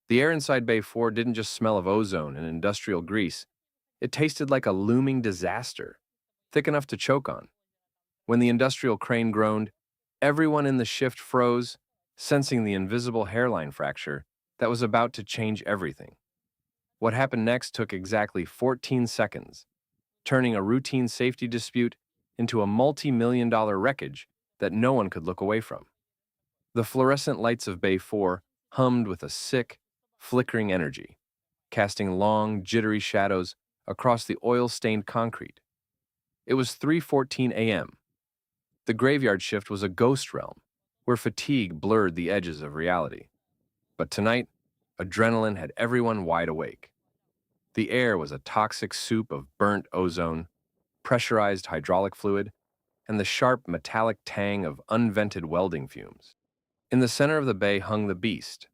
The air inside Bay 4 didn't just smell of ozone and industrial grease, it tasted like a looming disaster, thick enough to choke on. When the industrial crane groaned, everyone in the shift froze, sensing the invisible hairline fracture that was about to change everything. What happened next took exactly 14 seconds, turning a routine safety dispute into a multi-million-dollar wreckage that no one could look away from. The fluorescent lights of Bay 4 hummed with a sick, flickering energy, casting long, jittery shadows across the oil-stained concrete. It was 3:14 a.m. The graveyard shift was a ghost realm, where fatigue blurred the edges of reality. But tonight, adrenaline had everyone wide awake. The air was a toxic soup of burnt ozone, pressurized hydraulic fluid, and the sharp metallic tang of unvented welding fumes. In the center of the bay hung the beast,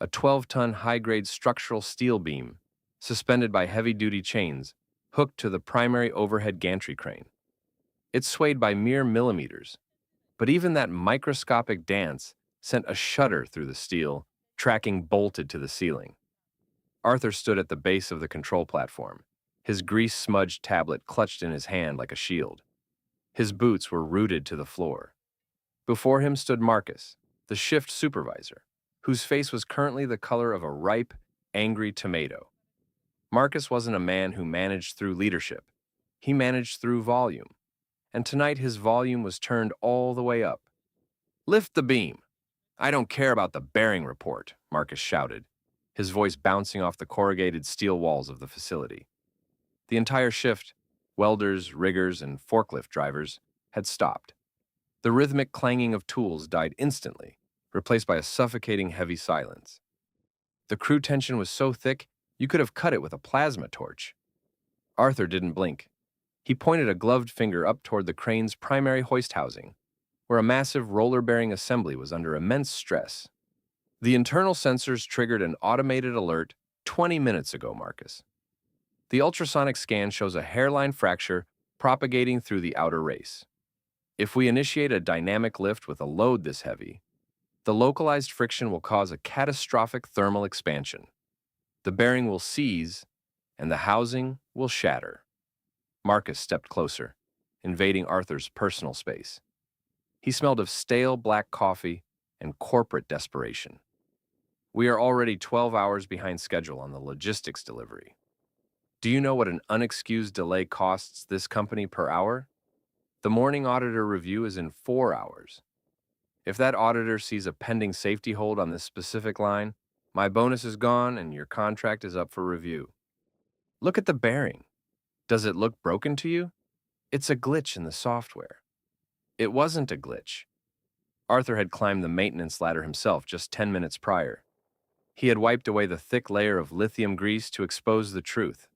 a 12-ton high-grade structural steel beam, suspended by heavy-duty chains, hooked to the primary overhead gantry crane. It swayed by mere millimeters, but even that microscopic dance sent a shudder through the steel, tracking bolted to the ceiling. Arthur stood at the base of the control platform, his grease-smudged tablet clutched in his hand like a shield. His boots were rooted to the floor. Before him stood Marcus, the shift supervisor, whose face was currently the color of a ripe, angry tomato. Marcus wasn't a man who managed through leadership. He managed through volume. And tonight his volume was turned all the way up. "Lift the beam. I don't care about the bearing report," Marcus shouted, his voice bouncing off the corrugated steel walls of the facility. The entire shift, welders, riggers, and forklift drivers, had stopped. The rhythmic clanging of tools died instantly, replaced by a suffocating heavy silence. The crew tension was so thick, you could have cut it with a plasma torch. Arthur didn't blink. He pointed a gloved finger up toward the crane's primary hoist housing, where a massive roller-bearing assembly was under immense stress. "The internal sensors triggered an automated alert 20 minutes ago, Marcus. The ultrasonic scan shows a hairline fracture propagating through the outer race. If we initiate a dynamic lift with a load this heavy, the localized friction will cause a catastrophic thermal expansion. The bearing will seize, and the housing will shatter." Marcus stepped closer, invading Arthur's personal space. He smelled of stale black coffee and corporate desperation. "We are already 12 hours behind schedule on the logistics delivery. Do you know what an unexcused delay costs this company per hour? The morning auditor review is in 4 hours. If that auditor sees a pending safety hold on this specific line, my bonus is gone and your contract is up for review. Look at the bearing. Does it look broken to you? It's a glitch in the software." It wasn't a glitch. Arthur had climbed the maintenance ladder himself just 10 minutes prior. He had wiped away the thick layer of lithium grease to expose the truth.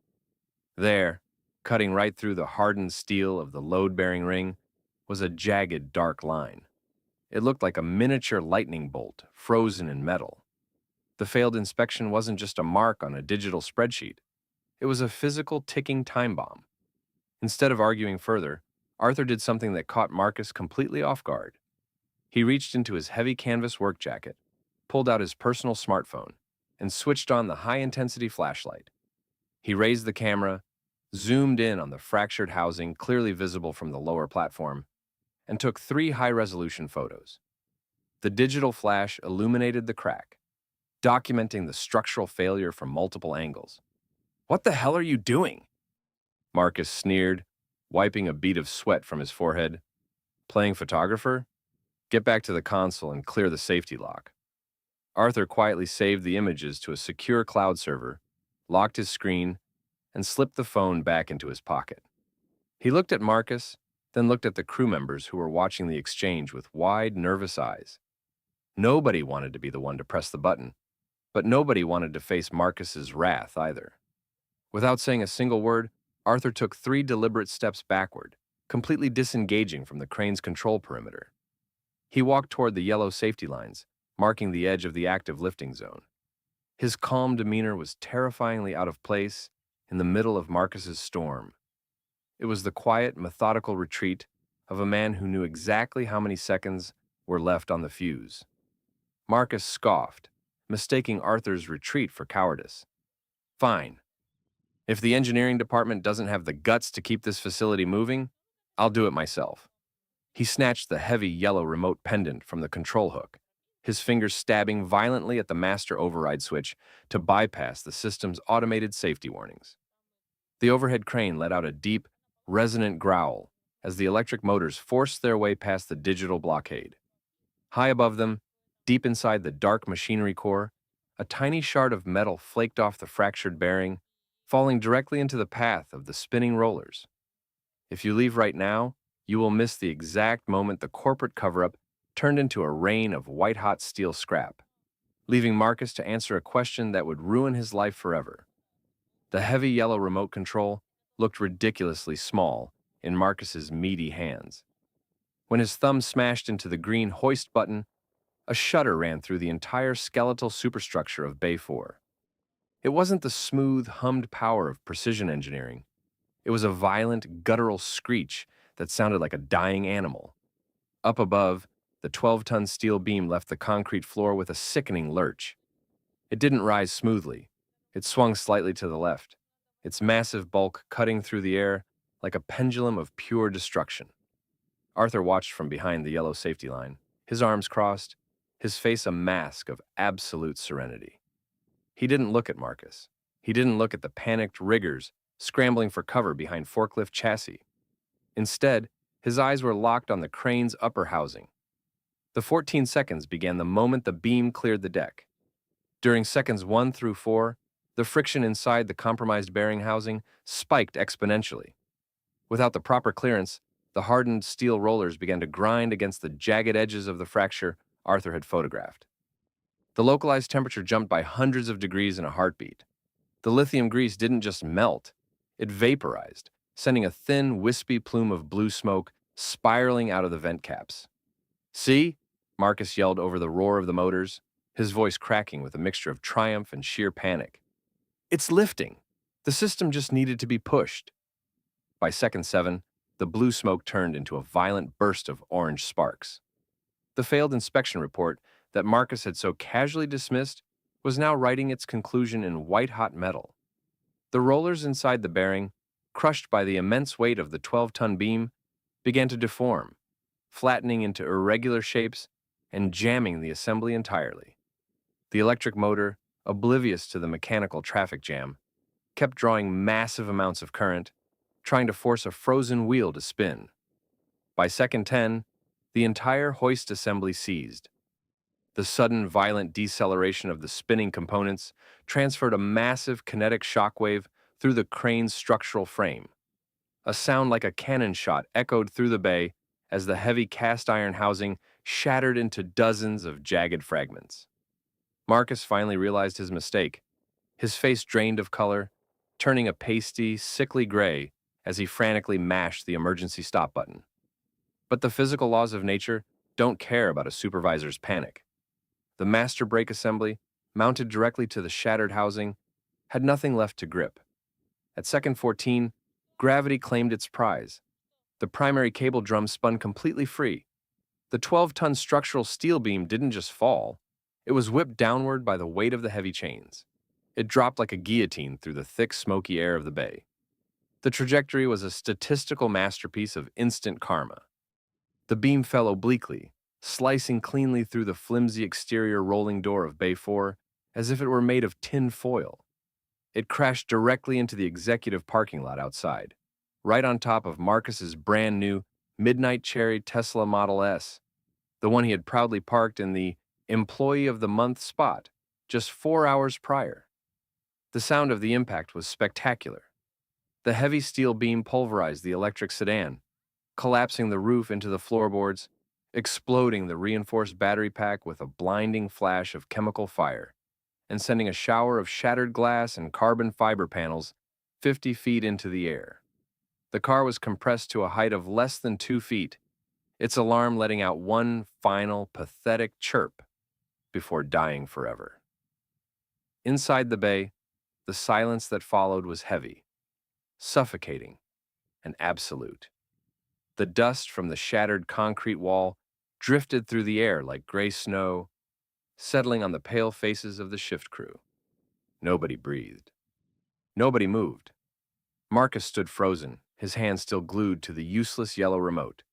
There, cutting right through the hardened steel of the load-bearing ring, was a jagged, dark line. It looked like a miniature lightning bolt, frozen in metal. The failed inspection wasn't just a mark on a digital spreadsheet. It was a physical ticking time bomb. Instead of arguing further, Arthur did something that caught Marcus completely off guard. He reached into his heavy canvas work jacket, pulled out his personal smartphone, and switched on the high-intensity flashlight. He raised the camera, zoomed in on the fractured housing clearly visible from the lower platform, and took 3 high-resolution photos. The digital flash illuminated the crack, documenting the structural failure from multiple angles. "What the hell are you doing?" Marcus sneered, wiping a bead of sweat from his forehead. "Playing photographer? Get back to the console and clear the safety lock." Arthur quietly saved the images to a secure cloud server, locked his screen, and slipped the phone back into his pocket. He looked at Marcus, then looked at the crew members who were watching the exchange with wide, nervous eyes. Nobody wanted to be the one to press the button, but nobody wanted to face Marcus's wrath either. Without saying a single word, Arthur took 3 deliberate steps backward, completely disengaging from the crane's control perimeter. He walked toward the yellow safety lines, marking the edge of the active lifting zone. His calm demeanor was terrifyingly out of place in the middle of Marcus's storm. It was the quiet, methodical retreat of a man who knew exactly how many seconds were left on the fuse. Marcus scoffed, mistaking Arthur's retreat for cowardice. Fine. If the engineering department doesn't have the guts to keep this facility moving, I'll do it myself. He snatched the heavy yellow remote pendant from the control hook, his fingers stabbing violently at the master override switch to bypass the system's automated safety warnings. The overhead crane let out a deep, resonant growl as the electric motors forced their way past the digital blockade. High above them, deep inside the dark machinery core, a tiny shard of metal flaked off the fractured bearing, falling directly into the path of the spinning rollers. If you leave right now, you will miss the exact moment the corporate cover-up turned into a rain of white-hot steel scrap, leaving Marcus to answer a question that would ruin his life forever. The heavy yellow remote control looked ridiculously small in Marcus's meaty hands. When his thumb smashed into the green hoist button, a shudder ran through the entire skeletal superstructure of Bay 4. It wasn't the smooth, hummed power of precision engineering. It was a violent, guttural screech that sounded like a dying animal. Up above, the 12-ton steel beam left the concrete floor with a sickening lurch. It didn't rise smoothly. It swung slightly to the left, its massive bulk cutting through the air like a pendulum of pure destruction. Arthur watched from behind the yellow safety line, his arms crossed, his face a mask of absolute serenity. He didn't look at Marcus. He didn't look at the panicked riggers scrambling for cover behind forklift chassis. Instead, his eyes were locked on the crane's upper housing. The 14 seconds began the moment the beam cleared the deck. During seconds 1 through 4, the friction inside the compromised bearing housing spiked exponentially. Without the proper clearance, the hardened steel rollers began to grind against the jagged edges of the fracture Arthur had photographed. The localized temperature jumped by hundreds of degrees in a heartbeat. The lithium grease didn't just melt, it vaporized, sending a thin, wispy plume of blue smoke spiraling out of the vent caps. "See?" Marcus yelled over the roar of the motors, his voice cracking with a mixture of triumph and sheer panic. "It's lifting. The system just needed to be pushed." By second 7, the blue smoke turned into a violent burst of orange sparks. The failed inspection report that Marcus had so casually dismissed was now writing its conclusion in white-hot metal. The rollers inside the bearing, crushed by the immense weight of the 12-ton beam, began to deform, flattening into irregular shapes and jamming the assembly entirely. The electric motor, oblivious to the mechanical traffic jam, kept drawing massive amounts of current, trying to force a frozen wheel to spin. By second 10, the entire hoist assembly seized. The sudden, violent deceleration of the spinning components transferred a massive kinetic shockwave through the crane's structural frame. A sound like a cannon shot echoed through the bay as the heavy cast iron housing shattered into dozens of jagged fragments. Marcus finally realized his mistake. His face drained of color, turning a pasty, sickly gray as he frantically mashed the emergency stop button. But the physical laws of nature don't care about a supervisor's panic. The master brake assembly, mounted directly to the shattered housing, had nothing left to grip. At second 14, gravity claimed its prize. The primary cable drum spun completely free. The 12-ton structural steel beam didn't just fall, it was whipped downward by the weight of the heavy chains. It dropped like a guillotine through the thick, smoky air of the bay. The trajectory was a statistical masterpiece of instant karma. The beam fell obliquely, slicing cleanly through the flimsy exterior rolling door of Bay 4 as if it were made of tin foil. It crashed directly into the executive parking lot outside, right on top of Marcus's brand new Midnight Cherry Tesla Model S, the one he had proudly parked in the Employee of the Month spot just 4 hours prior. The sound of the impact was spectacular. The heavy steel beam pulverized the electric sedan, collapsing the roof into the floorboards, exploding the reinforced battery pack with a blinding flash of chemical fire, and sending a shower of shattered glass and carbon fiber panels 50 feet into the air. The car was compressed to a height of less than 2 feet, its alarm letting out one final, pathetic chirp before dying forever. Inside the bay, the silence that followed was heavy, suffocating, and absolute. The dust from the shattered concrete wall drifted through the air like gray snow, settling on the pale faces of the shift crew. Nobody breathed. Nobody moved. Marcus stood frozen, his hand still glued to the useless yellow remote,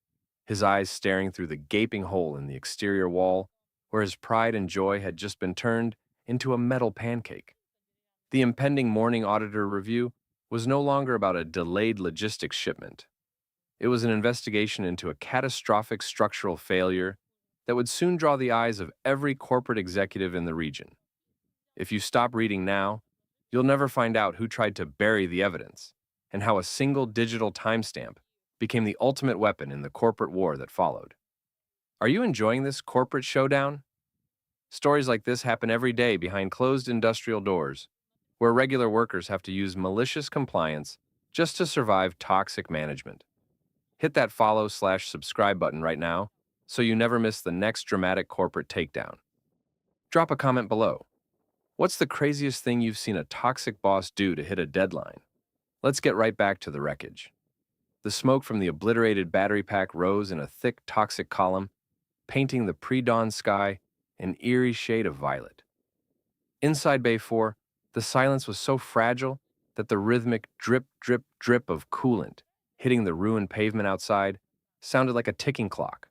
his eyes staring through the gaping hole in the exterior wall where his pride and joy had just been turned into a metal pancake. The impending morning auditor review was no longer about a delayed logistics shipment. It was an investigation into a catastrophic structural failure that would soon draw the eyes of every corporate executive in the region. If you stop reading now, you'll never find out who tried to bury the evidence and how a single digital timestamp became the ultimate weapon in the corporate war that followed. Are you enjoying this corporate showdown? Stories like this happen every day behind closed industrial doors, where regular workers have to use malicious compliance just to survive toxic management. Hit that follow/subscribe button right now so you never miss the next dramatic corporate takedown. Drop a comment below. What's the craziest thing you've seen a toxic boss do to hit a deadline? Let's get right back to the wreckage. The smoke from the obliterated battery pack rose in a thick, toxic column, painting the pre-dawn sky an eerie shade of violet. Inside Bay 4, the silence was so fragile that the rhythmic drip, drip, drip of coolant hitting the ruined pavement outside sounded like a ticking clock.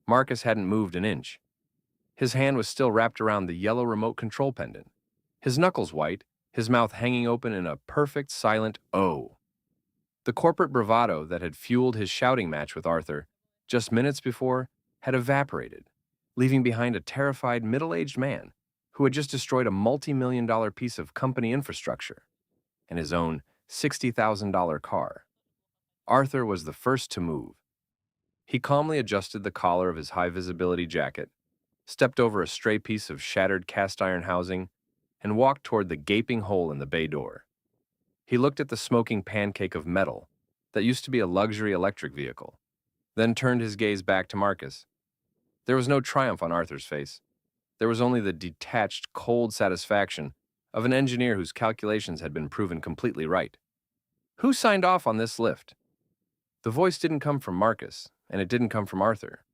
Marcus hadn't moved an inch. His hand was still wrapped around the yellow remote control pendant, his knuckles white, his mouth hanging open in a perfect silent O. The corporate bravado that had fueled his shouting match with Arthur just minutes before had evaporated, leaving behind a terrified middle-aged man who had just destroyed a multi-million-dollar piece of company infrastructure and his own $60,000 car. Arthur was the first to move. He calmly adjusted the collar of his high-visibility jacket, stepped over a stray piece of shattered cast-iron housing, and walked toward the gaping hole in the bay door. He looked at the smoking pancake of metal that used to be a luxury electric vehicle, then turned his gaze back to Marcus. There was no triumph on Arthur's face. There was only the detached, cold satisfaction of an engineer whose calculations had been proven completely right. Who signed off on this lift? The voice didn't come from Marcus, and it didn't come from Arthur.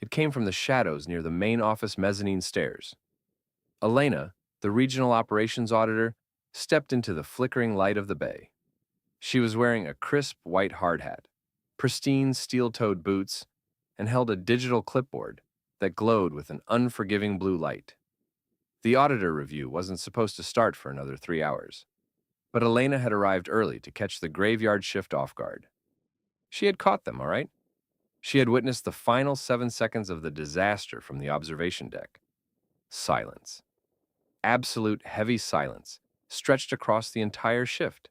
It came from the shadows near the main office mezzanine stairs. Elena, the regional operations auditor, stepped into the flickering light of the bay. She was wearing a crisp white hard hat, pristine steel-toed boots, and held a digital clipboard that glowed with an unforgiving blue light. The auditor review wasn't supposed to start for another 3 hours, but Elena had arrived early to catch the graveyard shift off guard. She had caught them, all right? She had witnessed the final 7 seconds of the disaster from the observation deck. Silence. Absolute heavy silence stretched across the entire shift.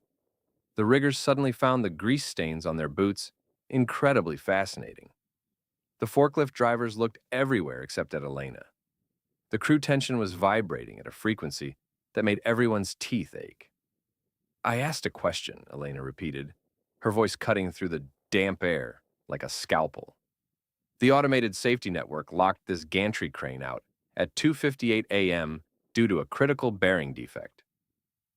The riggers suddenly found the grease stains on their boots incredibly fascinating. The forklift drivers looked everywhere except at Elena. The crew tension was vibrating at a frequency that made everyone's teeth ache. I asked a question, Elena repeated, her voice cutting through the damp air like a scalpel. The automated safety network locked this gantry crane out at 2:58 a.m. due to a critical bearing defect.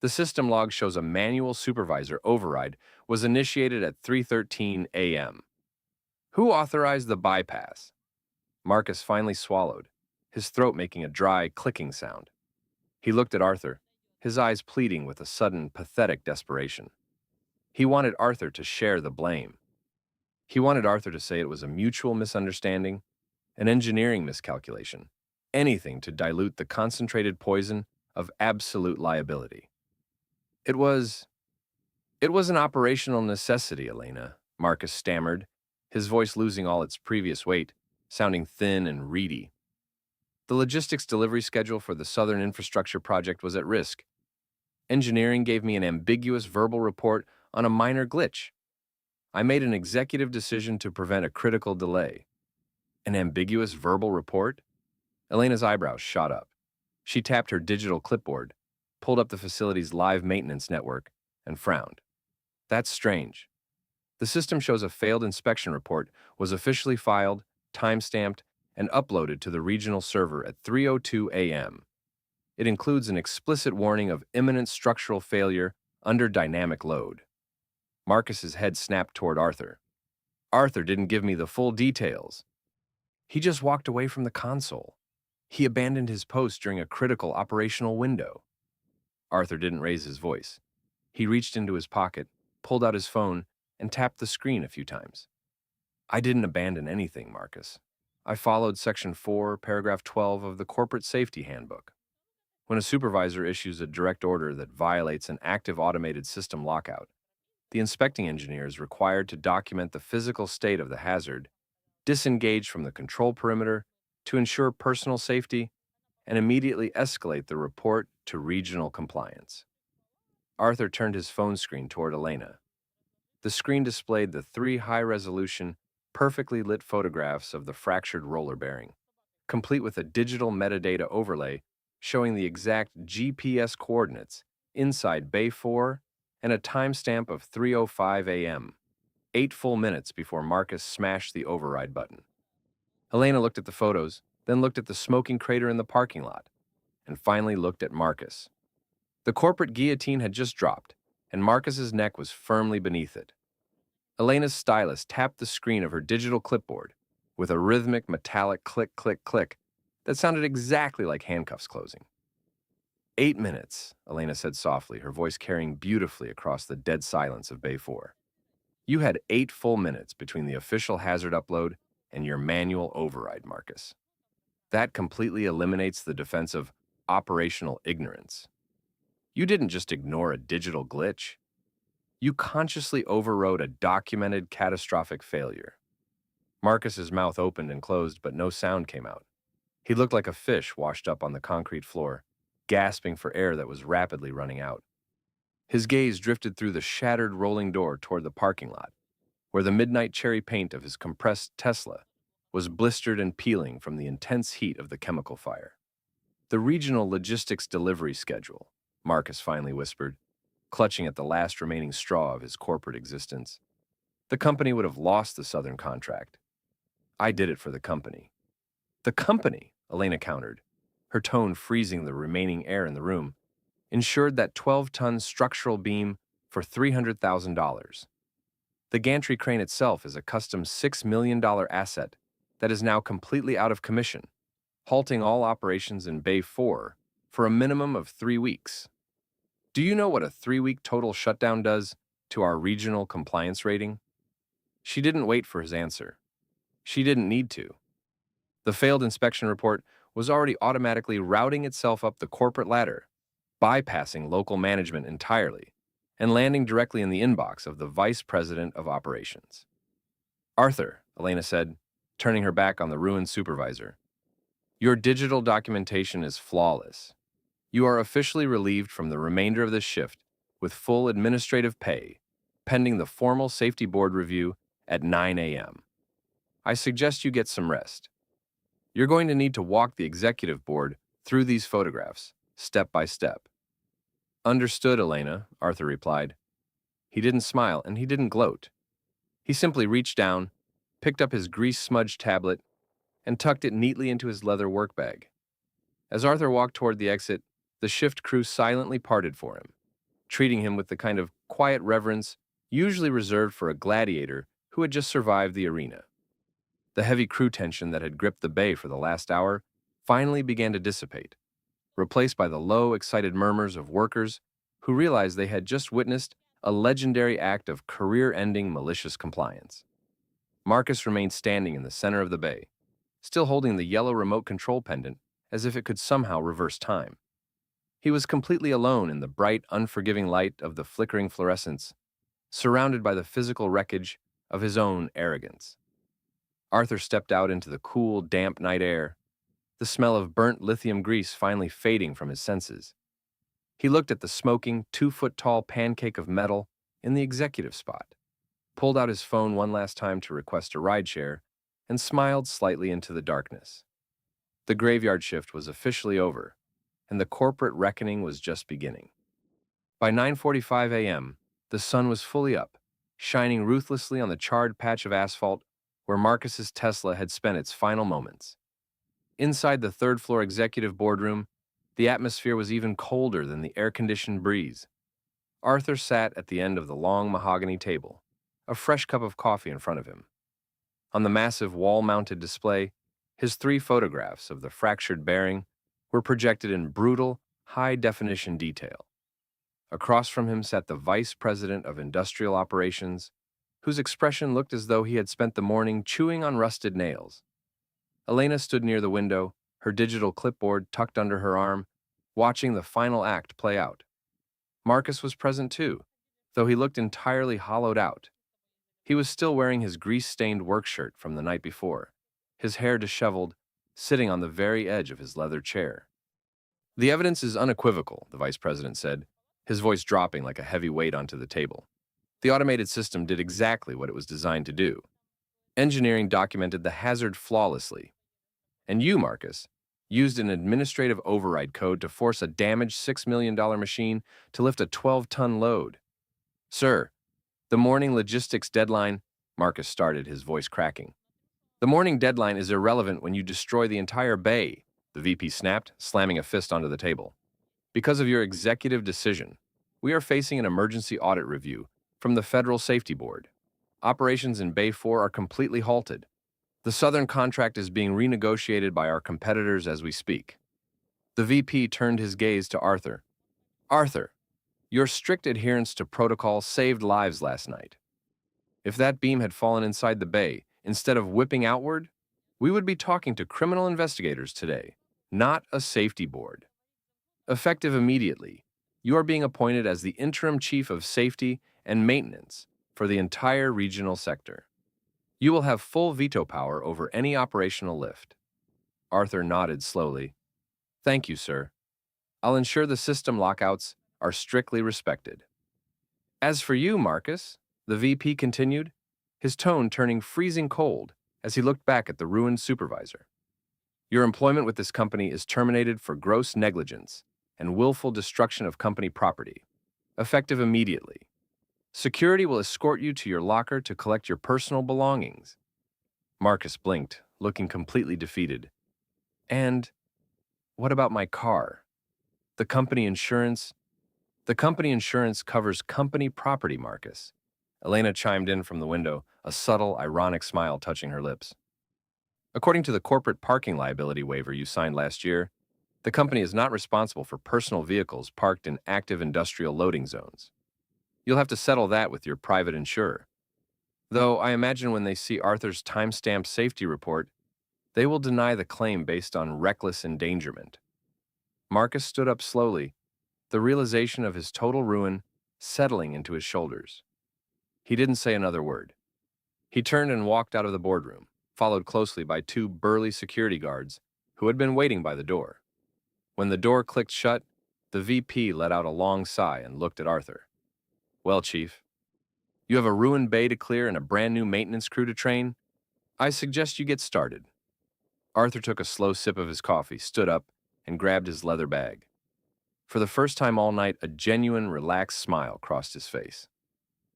The system log shows a manual supervisor override was initiated at 3:13 a.m. Who authorized the bypass? Marcus finally swallowed, his throat making a dry, clicking sound. He looked at Arthur, his eyes pleading with a sudden, pathetic desperation. He wanted Arthur to share the blame. He wanted Arthur to say it was a mutual misunderstanding, an engineering miscalculation, anything to dilute the concentrated poison of absolute liability. It was an operational necessity, Elena, Marcus stammered, his voice losing all its previous weight, sounding thin and reedy. The logistics delivery schedule for the Southern Infrastructure Project was at risk. Engineering gave me an ambiguous verbal report on a minor glitch. I made an executive decision to prevent a critical delay. An ambiguous verbal report? Elena's eyebrows shot up. She tapped her digital clipboard, pulled up the facility's live maintenance network, and frowned. That's strange. The system shows a failed inspection report was officially filed, time-stamped, and uploaded to the regional server at 3:02 a.m. It includes an explicit warning of imminent structural failure under dynamic load. Marcus's head snapped toward Arthur. Arthur didn't give me the full details. He just walked away from the console. He abandoned his post during a critical operational window. Arthur didn't raise his voice. He reached into his pocket, pulled out his phone, and tapped the screen a few times. I didn't abandon anything, Marcus. I followed Section 4, Paragraph 12 of the Corporate Safety Handbook. When a supervisor issues a direct order that violates an active automated system lockout, the inspecting engineer is required to document the physical state of the hazard, disengage from the control perimeter to ensure personal safety, and immediately escalate the report to regional compliance. Arthur turned his phone screen toward Elena. The screen displayed the 3 high-resolution, perfectly lit photographs of the fractured roller bearing, complete with a digital metadata overlay showing the exact GPS coordinates inside Bay 4 and a timestamp of 3:05 a.m., 8 full minutes before Marcus smashed the override button. Elena looked at the photos, then looked at the smoking crater in the parking lot, and finally looked at Marcus. The corporate guillotine had just dropped, and Marcus's neck was firmly beneath it. Elena's stylus tapped the screen of her digital clipboard with a rhythmic metallic click, click, click that sounded exactly like handcuffs closing. 8 minutes, Elena said softly, her voice carrying beautifully across the dead silence of Bay 4. You had 8 full minutes between the official hazard upload and your manual override, Marcus. That completely eliminates the defense of operational ignorance. You didn't just ignore a digital glitch. You consciously overrode a documented catastrophic failure. Marcus's mouth opened and closed, but no sound came out. He looked like a fish washed up on the concrete floor, gasping for air that was rapidly running out. His gaze drifted through the shattered rolling door toward the parking lot, where the midnight cherry paint of his compressed Tesla was blistered and peeling from the intense heat of the chemical fire. The regional logistics delivery schedule, Marcus finally whispered, clutching at the last remaining straw of his corporate existence. The company would have lost the Southern contract. I did it for the company. The company, Elena countered, her tone freezing the remaining air in the room, insured that 12-ton structural beam for $300,000. The gantry crane itself is a custom $6 million asset that is now completely out of commission, halting all operations in Bay 4 for a minimum of 3 weeks. Do you know what a 3-week total shutdown does to our regional compliance rating? She didn't wait for his answer. She didn't need to. The failed inspection report was already automatically routing itself up the corporate ladder, bypassing local management entirely, and landing directly in the inbox of the Vice President of Operations. Arthur, Elena said, turning her back on the ruined supervisor, your digital documentation is flawless. You are officially relieved from the remainder of this shift with full administrative pay, pending the formal safety board review at 9 a.m. I suggest you get some rest. You're going to need to walk the executive board through these photographs, step by step. Understood, Elena, Arthur replied. He didn't smile and he didn't gloat. He simply reached down, picked up his grease-smudged tablet, and tucked it neatly into his leather work bag. As Arthur walked toward the exit, the shift crew silently parted for him, treating him with the kind of quiet reverence usually reserved for a gladiator who had just survived the arena. The heavy crew tension that had gripped the bay for the last hour finally began to dissipate, replaced by the low, excited murmurs of workers who realized they had just witnessed a legendary act of career-ending malicious compliance. Marcus remained standing in the center of the bay, still holding the yellow remote control pendant as if it could somehow reverse time. He was completely alone in the bright, unforgiving light of the flickering fluorescence, surrounded by the physical wreckage of his own arrogance. Arthur stepped out into the cool, damp night air, the smell of burnt lithium grease finally fading from his senses. He looked at the smoking, 2-foot-tall pancake of metal in the executive spot, pulled out his phone one last time to request a rideshare, and smiled slightly into the darkness. The graveyard shift was officially over, and the corporate reckoning was just beginning. By 9:45 a.m., the sun was fully up, shining ruthlessly on the charred patch of asphalt where Marcus's Tesla had spent its final moments. Inside the third-floor executive boardroom, the atmosphere was even colder than the air-conditioned breeze. Arthur sat at the end of the long mahogany table, a fresh cup of coffee in front of him. On the massive wall-mounted display, His 3 photographs of the fractured bearing were projected in brutal, high-definition detail. Across from him sat the vice president of industrial operations, whose expression looked as though he had spent the morning chewing on rusted nails. Elena stood near the window, her digital clipboard tucked under her arm, watching the final act play out. Marcus was present too, though he looked entirely hollowed out. He was still wearing his grease-stained work shirt from the night before, his hair disheveled, sitting on the very edge of his leather chair. "The evidence is unequivocal," the vice president said, his voice dropping like a heavy weight onto the table. "The automated system did exactly what it was designed to do. Engineering documented the hazard flawlessly. And you, Marcus, used an administrative override code to force a damaged $6 million machine to lift a 12-ton load. Sir, the morning logistics deadline," Marcus started, his voice cracking. "The morning deadline is irrelevant when you destroy the entire bay," the VP snapped, slamming a fist onto the table. "Because of your executive decision, we are facing an emergency audit review from the Federal Safety Board. Operations in Bay 4 are completely halted. The Southern contract is being renegotiated by our competitors as we speak." The VP turned his gaze to Arthur. "Arthur, your strict adherence to protocol saved lives last night. If that beam had fallen inside the bay, instead of whipping outward, we would be talking to criminal investigators today, not a safety board. Effective immediately, you are being appointed as the interim chief of safety and maintenance for the entire regional sector. You will have full veto power over any operational lift." Arthur nodded slowly. "Thank you, sir. I'll ensure the system lockouts are strictly respected." "As for you, Marcus," the VP continued, his tone turning freezing cold as he looked back at the ruined supervisor. "Your employment with this company is terminated for gross negligence and willful destruction of company property, effective immediately. Security will escort you to your locker to collect your personal belongings." Marcus blinked, looking completely defeated. "And what about my car? The company insurance?" "The company insurance covers company property, Marcus." Elena chimed in from the window, a subtle, ironic smile touching her lips. "According to the corporate parking liability waiver you signed last year, the company is not responsible for personal vehicles parked in active industrial loading zones. You'll have to settle that with your private insurer. Though I imagine when they see Arthur's time-stamped safety report, they will deny the claim based on reckless endangerment." Marcus stood up slowly, the realization of his total ruin settling into his shoulders. He didn't say another word. He turned and walked out of the boardroom, followed closely by 2 burly security guards who had been waiting by the door. When the door clicked shut, the VP let out a long sigh and looked at Arthur. "Well, Chief, you have a ruined bay to clear and a brand new maintenance crew to train. I suggest you get started." Arthur took a slow sip of his coffee, stood up, and grabbed his leather bag. For the first time all night, a genuine, relaxed smile crossed his face.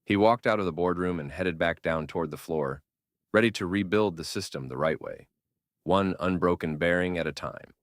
He walked out of the boardroom and headed back down toward the floor, ready to rebuild the system the right way, one unbroken bearing at a time.